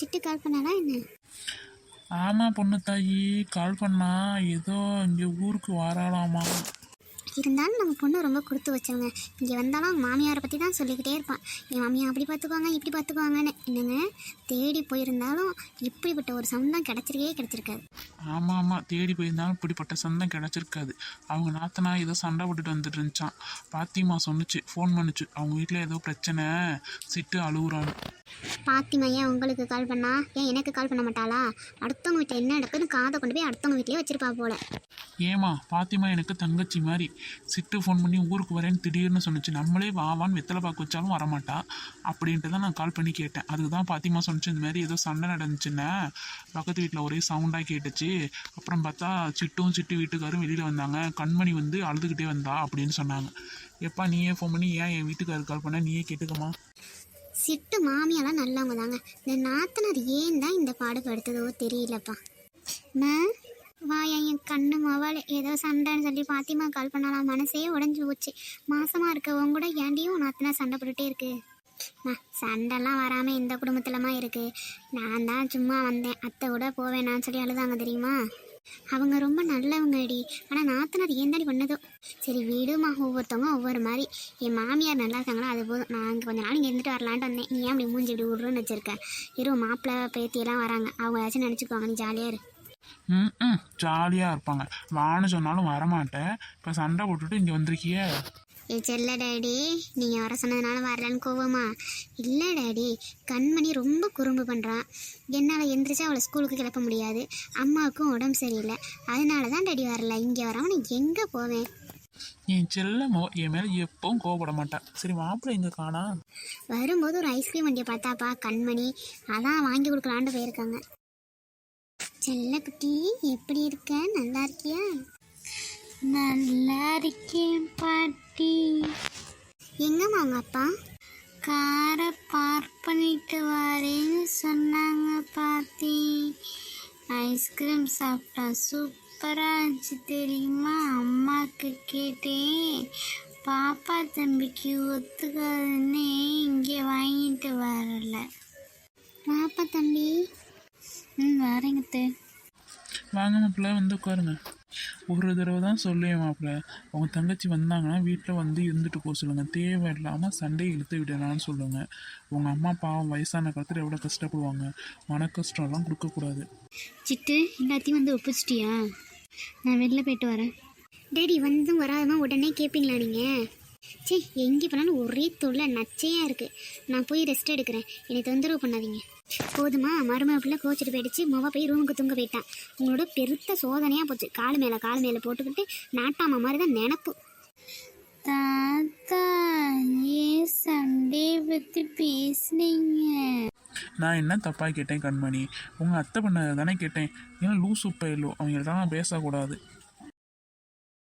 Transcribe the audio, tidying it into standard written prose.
சிட்டு கால் பண்ணாலா என்ன? ஆமாம் பொண்ணு தாயி, கால் பண்ணா ஏதோ இங்கே ஊருக்கு வாராளாமா. இருந்தாலும் நம்ம பொண்ணு ரொம்ப கொடுத்து வச்சவங்க. இங்கே வந்தாலும் மாமியாரை பற்றி தான் சொல்லிக்கிட்டே இருப்பான். என் மாமியார் அப்படி பார்த்துக்குவாங்க இப்படி பார்த்துக்குவாங்கன்னு. என்னங்க தேடி போயிருந்தாலும் இப்படிப்பட்ட ஒரு சொந்தம் கிடச்சிருக்காது. ஆமாம் ஆமாம், தேடி போயிருந்தாலும் இப்படிப்பட்ட சொந்தம் கிடச்சிருக்காது. அவங்க நாத்தனா ஏதோ சண்டை போட்டுட்டு வந்துட்டு இருந்துச்சான். பாத்திமா சொன்னிச்சு, ஃபோன் பண்ணுச்சு, அவங்க வீட்டில் ஏதோ பிரச்சனை, சிட்டு அழுகுறான்னு. பாத்திமா ஏன் உங்களுக்கு கால் பண்ணா? ஏன் எனக்கு கால் பண்ண மாட்டாளா? அடுத்தவங்க வீட்டில் என்ன நடக்குதுன்னு காதை கொண்டு போய் அடுத்தவங்க வீட்லேயே வச்சிருப்பா போல. ஏமா பாத்திமா எனக்கு தங்கச்சி மாதிரி. சிட்டு ஃபோன் பண்ணி ஊருக்கு வரேன்னு திடீர்னு சொன்னிச்சு. நம்மளே வாவான்னு வெத்தலை பாக்கு வச்சாலும் வரமாட்டா. அப்படின்ட்டு தான் நான் கால் பண்ணி கேட்டேன். அதுக்கு தான் பாத்திமா சொன்னிச்சு, இந்த மாதிரி ஏதோ சண்டை நடந்துச்சுன்னு பக்கத்து வீட்டில் ஒரே சவுண்டாக கேட்டுச்சு. அப்புறம் பார்த்தா சிட்டு வீட்டுக்காரும் வெளியில் வந்தாங்க. கண்மணி வந்து அழுதுகிட்டே வந்தா அப்படின்னு சொன்னாங்க. எப்பா நீயே ஃபோன் பண்ணி ஏன் என் வீட்டுக்காரருக்கு கால் பண்ண, நீயே கேட்டுக்கம்மா. சிட்டு மாமியெல்லாம் நல்லவங்க தாங்க. இந்த நாத்தனார் ஏன் தான் இந்த பாடுபடுத்ததோ தெரியலப்பா. வாயா என் கண்ணு மவாள் ஏதோ சண்டைன்னு சொல்லி பாத்திமா கால் பண்ணலாம். மனசே உடஞ்சி போச்சு. மாசமாக இருக்கவங்க கூட ஏண்டியும் நாத்தனா சண்டை போட்டுகிட்டே இருக்கு. சண்டைலாம் வராமல் இந்த குடும்பத்திலமா இருக்குது. நான் தான் சும்மா வந்தேன், அத்தை கூட போவேனான்னு சொல்லி அழுதாங்க தெரியுமா. அவங்க ரொம்ப நல்லவங்க அடி. ஆனால் நாத்தனார் ஏன் தாடி பண்ணதோ. சரி வீடுமா, ஒவ்வொருத்தவங்க ஒவ்வொரு மாதிரி. என் மாமியார் நல்லா இருக்காங்களா அது போதும். நான் இங்கே கொஞ்ச நாள் இங்கே இருந்துட்டு வரலான்ட்டு வந்தேன். நீ ஏன் அப்படி மூஞ்சி இப்படி விட்ருன்னு வச்சுருக்கேன். இரு மாப்பிள்ளை பேத்தியெல்லாம் வராங்க, அவங்க ஏதாச்சும் நினச்சிக்குவாங்க. நீ ஜாலியாக இரு. ஜாலியாக இருப்பாங்க. வான்னு சொன்னாலும் வரமாட்டேன். இப்போ சண்டை போட்டுட்டு இங்கே வந்திருக்கிய. ஏ செல்ல டேடி, நீங்கள் வர சொன்னதுனால வரலன்னு கோவமா? இல்லை டேடி, கண்மணி ரொம்ப குறும்பு பண்ணுறான். என்னால் எந்திரிச்சா அவளை ஸ்கூலுக்கு கிளப்ப முடியாது. அம்மாவுக்கும் உடம்பு சரியில்லை, அதனால தான் டேடி வரல. இங்கே வராமல் நான் எங்கே போவேன்? என் செல்லமோ என் மேலே எப்பவும் கோவப்பட மாட்டேன். சரி மாப்பிள்ளை எங்கே காணா? வரும்போது ஒரு ஐஸ்கிரீம் வண்டியை பார்த்தாப்பா கண்மணி, அதான் வாங்கி கொடுக்கலான்ட்டு போயிருக்காங்க. செல்ல குட்டி எப்படி இருக்க? நல்லா இருக்கியா? நல்லா இருக்கேன் பாட்டி. எங்கம்மா அவங்க அப்பா? காரை பார்க் பண்ணிட்டு வரேன்னு சொன்னாங்க பாட்டி. ஐஸ்கிரீம் சாப்பிட்டா சூப்பராக இருந்துச்சு தெரியுமா. அம்மாவுக்கு கேட்டேன், பாப்பா தம்பிக்கு ஒத்துக்காதுன்னு இங்கே வாங்கிட்டு வரல. பாப்பா தம்பி வரேங்கத்தே. வாங்க மாப்பிள்ளை வந்து உட்காருங்க. ஒரு தடவை தான் சொல்லுவேன் மாப்பிள்ளை, அவங்க தங்கச்சி வந்தாங்கன்னா வீட்டில் வந்து இருந்துட்டு போக சொல்லுங்கள். தேவையில்லாமல் சண்டையை இழுத்து விடலான்னு சொல்லுங்கள். உங்கள் அம்மா பாவம் வயசான காலத்தில் எவ்வளோ கஷ்டப்படுவாங்க. மன கஷ்டம்லாம் கொடுக்கக்கூடாது. சிட்டு எல்லாத்தையும் வந்து ஒப்பிச்சிட்டியா? நான் வெளில போயிட்டு வரேன். டேடி வந்தும் வராதமா உடனே கேட்பீங்களா நீங்கள்? சரி எங்கே போனாலும் ஒரே தொல்லை நச்சையாக இருக்குது. நான் போய் ரெஸ்ட் எடுக்கிறேன், என்னை தொந்தரவு பண்ணாதீங்க. போதுமா? மருமக பிள்ளை கோச்சிட்டு போயிடுச்சு. மொவ போய் ரூமுக்கு தூங்க போயிட்டான். உங்களோட பெருத்த சோதனையாக போச்சு. கால் மேலே போட்டுக்கிட்டு நாட்டாமா மாதிரி தான் நினப்பு. தாத்தா ஏன் சண்டே பற்றி பேசுனீங்க? நான் என்ன தப்பாக கேட்டேன் கண்மணி? உங்கள் அத்தை பண்ணதை தானே கேட்டேன். ஏன்னா லூசு பயிலோ அவங்கள்ட்ட நான் பேசக்கூடாது.